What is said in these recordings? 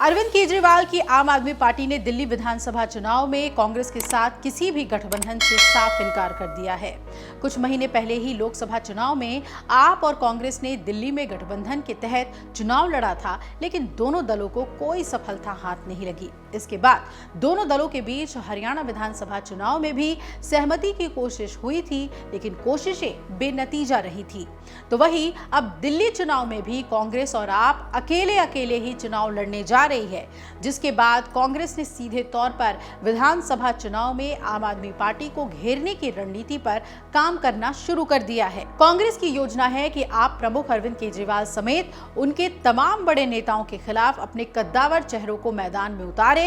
अरविंद केजरीवाल की आम आदमी पार्टी ने दिल्ली विधानसभा चुनाव में कांग्रेस के साथ किसी भी गठबंधन से साफ इनकार कर दिया है। कुछ महीने पहले ही लोकसभा चुनाव में आप और कांग्रेस ने दिल्ली में गठबंधन के तहत चुनाव लड़ा था, लेकिन दोनों दलों को कोई सफलता हाथ नहीं लगी। इसके बाद दोनों दलों के बीच हरियाणा विधानसभा चुनाव में भी सहमति की कोशिश हुई थी, लेकिन कोशिशें बेनतीजा रही थी। तो वहीं अब दिल्ली चुनाव में भी कांग्रेस और आप अकेले ही चुनाव लड़ने जा रही है, जिसके बाद कांग्रेस ने सीधे तौर पर विधानसभा चुनाव में आम आदमी पार्टी को घेरने की रणनीति पर काम करना शुरू कर दिया है। कांग्रेस की योजना है कि आप प्रमुख अरविंद केजरीवाल समेत उनके तमाम बड़े नेताओं के खिलाफ अपने कद्दावर चेहरों को मैदान में उतारे।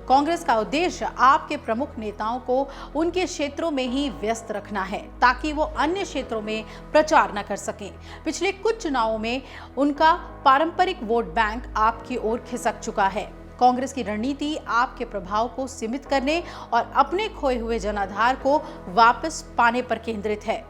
कांग्रेस का उद्देश्य आपके प्रमुख नेताओं को उनके क्षेत्रों में ही व्यस्त रखना है, ताकि वो अन्य क्षेत्रों में प्रचार न कर सकें। पिछले कुछ चुनावों में उनका पारंपरिक वोट बैंक आपकी ओर खिसक चुका है। कांग्रेस की रणनीति आपके प्रभाव को सीमित करने और अपने खोए हुए जनाधार को वापस पाने पर केंद्रित है।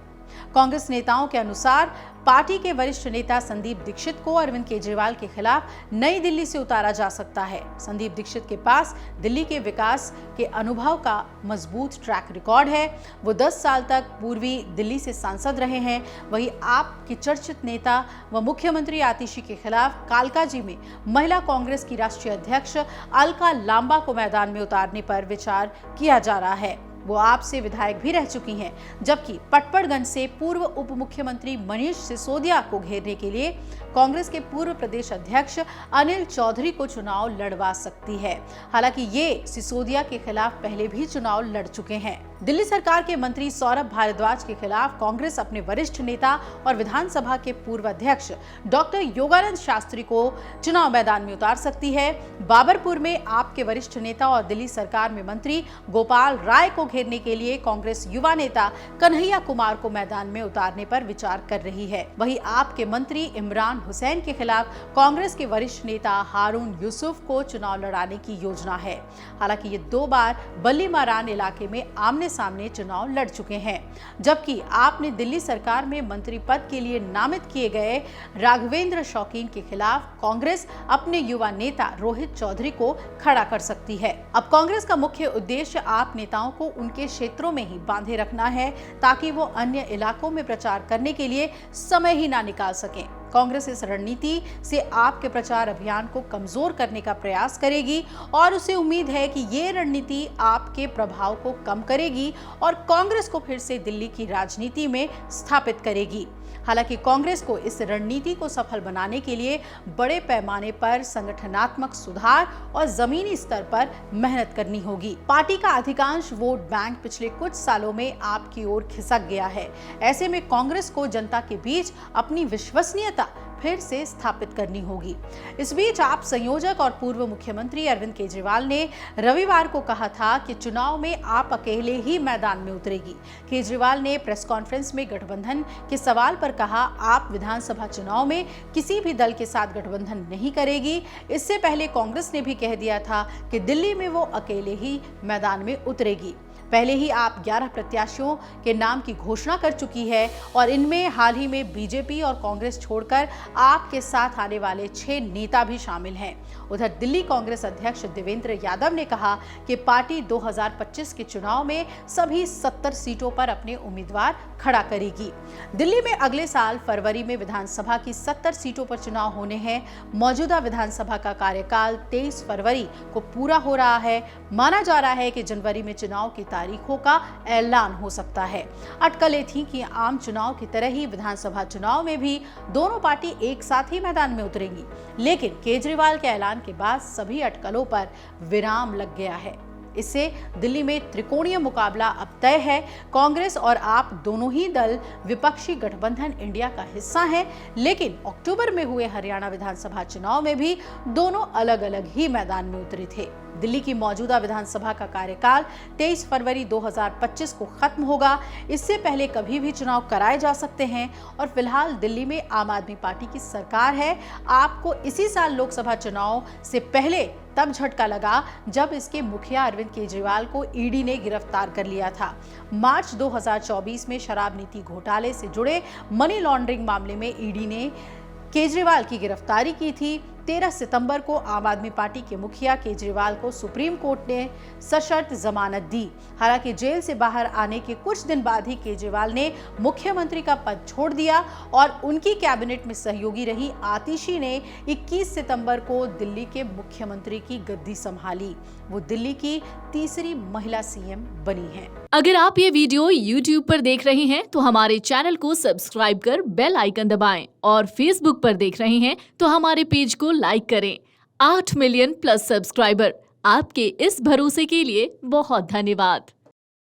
कांग्रेस नेताओं के अनुसार पार्टी के वरिष्ठ नेता संदीप दीक्षित को अरविंद केजरीवाल के खिलाफ नई दिल्ली से उतारा जा सकता है। संदीप दीक्षित के पास दिल्ली के विकास के अनुभव का मजबूत ट्रैक रिकॉर्ड है। वो 10 साल तक पूर्वी दिल्ली से सांसद रहे हैं। वहीं आप के चर्चित नेता व मुख्यमंत्री आतिशी के खिलाफ कालकाजी में महिला कांग्रेस की राष्ट्रीय अध्यक्ष अलका लांबा को मैदान में उतारने पर विचार किया जा रहा है। वो आप से विधायक भी रह चुकी हैं, जबकि पटपड़गंज से पूर्व उप मुख्यमंत्री मनीष सिसोदिया को घेरने के लिए कांग्रेस के पूर्व प्रदेश अध्यक्ष अनिल चौधरी को चुनाव लड़वा सकती है। हालांकि ये सिसोदिया के खिलाफ पहले भी चुनाव लड़ चुके हैं। दिल्ली सरकार के मंत्री सौरभ भारद्वाज के खिलाफ कांग्रेस अपने वरिष्ठ नेता और विधानसभा के पूर्व अध्यक्ष डॉक्टर योगानंद शास्त्री को चुनाव मैदान में उतार सकती है। बाबरपुर में आपके वरिष्ठ नेता और दिल्ली सरकार में मंत्री गोपाल राय को घेरने के लिए कांग्रेस युवा नेता कन्हैया कुमार को मैदान में उतारने पर विचार कर रही है। वहीं आपके मंत्री इमरान हुसैन के खिलाफ कांग्रेस के वरिष्ठ नेता हारून यूसुफ को चुनाव लड़ाने की योजना है। हालांकि ये 2 बार बल्ली मारान इलाके में आमने सामने चुनाव लड़ चुके हैं, जबकि आपने दिल्ली सरकार में मंत्री पद के लिए नामित किए गए राघवेंद्र शौकीन के खिलाफ कांग्रेस अपने युवा नेता रोहित चौधरी को खड़ा कर सकती है। अब कांग्रेस का मुख्य उद्देश्य आप नेताओं को उनके क्षेत्रों में ही बांधे रखना है, ताकि वो अन्य इलाकों में प्रचार करने के लिए समय ही ना निकाल सकें। कांग्रेस इस रणनीति से आपके प्रचार अभियान को कमजोर करने का प्रयास करेगी और उसे उम्मीद है कि ये रणनीति आपके प्रभाव को कम करेगी और कांग्रेस को फिर से दिल्ली की राजनीति में स्थापित करेगी। हालांकि कांग्रेस को इस रणनीति को सफल बनाने के लिए बड़े पैमाने पर संगठनात्मक सुधार और जमीनी स्तर पर मेहनत करनी होगी। पार्टी का अधिकांश वोट बैंक पिछले कुछ सालों में आपकी ओर खिसक गया है। ऐसे में कांग्रेस को जनता के बीच अपनी विश्वसनीयता फिर से स्थापित करनी होगी। इस बीच आप संयोजक और पूर्व मुख्यमंत्री अरविंद केजरीवाल ने रविवार को कहा था कि चुनाव में आप अकेले ही मैदान में उतरेगी। केजरीवाल ने प्रेस कॉन्फ्रेंस में गठबंधन के सवाल पर कहा, आप विधानसभा चुनाव में किसी भी दल के साथ गठबंधन नहीं करेगी। इससे पहले कांग्रेस ने भी कह दिया था कि दिल्ली में वो अकेले ही मैदान में उतरेगी। पहले ही आप 11 प्रत्याशियों के नाम की घोषणा कर चुकी है और इनमें हाल ही में बीजेपी और कांग्रेस छोड़कर आपके साथ आने वाले 6 नेता भी शामिल हैं। उधर दिल्ली कांग्रेस अध्यक्ष देवेंद्र यादव ने कहा कि पार्टी 2025 के चुनाव में सभी 70 सीटों पर अपने उम्मीदवार खड़ा करेगी। दिल्ली में अगले साल फरवरी में विधानसभा की 70 सीटों पर चुनाव होने हैं। मौजूदा विधानसभा का कार्यकाल 23 फरवरी को पूरा हो रहा है। माना जा रहा है कि जनवरी में चुनाव की तारीखों का ऐलान हो सकता है। अटकलें थी कि आम चुनाव की तरह ही विधानसभा चुनाव में भी दोनों पार्टी एक साथ ही मैदान में उतरेंगी, लेकिन केजरीवाल के ऐलान के बाद सभी अटकलों पर विराम लग गया है। इससे दिल्ली में त्रिकोणीय मुकाबला अब तय है। कांग्रेस और आप दोनों ही दल विपक्षी गठबंधन इंडिया का हिस्सा हैं, लेकिन अक्टूबर में हुए हरियाणा विधानसभा चुनाव में भी दोनों अलग अलग ही मैदान में उतरे थे। दिल्ली की मौजूदा विधानसभा का कार्यकाल 23 फरवरी 2025 को खत्म होगा। इससे पहले कभी भी चुनाव कराए जा सकते हैं और फिलहाल दिल्ली में आम आदमी पार्टी की सरकार है। आपको इसी साल लोकसभा चुनाव से पहले तब झटका लगा जब इसके मुखिया अरविंद केजरीवाल को ईडी ने गिरफ्तार कर लिया था। मार्च 2024 में शराब नीति घोटाले से जुड़े मनी लॉन्ड्रिंग मामले में ईडी ने केजरीवाल की गिरफ्तारी की थी। 13 सितंबर को आम आदमी पार्टी के मुखिया केजरीवाल को सुप्रीम कोर्ट ने सशर्त जमानत दी। हालांकि जेल से बाहर आने के कुछ दिन बाद ही केजरीवाल ने मुख्यमंत्री का पद छोड़ दिया और उनकी कैबिनेट में सहयोगी रही आतिशी ने 21 सितंबर को दिल्ली के मुख्यमंत्री की गद्दी संभाली। वो दिल्ली की तीसरी महिला सीएम बनी हैं। अगर आप ये वीडियो YouTube पर देख रहे हैं तो हमारे चैनल को सब्सक्राइब कर बेल आइकन दबाएं और Facebook पर देख रहे हैं तो हमारे पेज को लाइक करें। 8 मिलियन प्लस सब्सक्राइबर, आपके इस भरोसे के लिए बहुत धन्यवाद।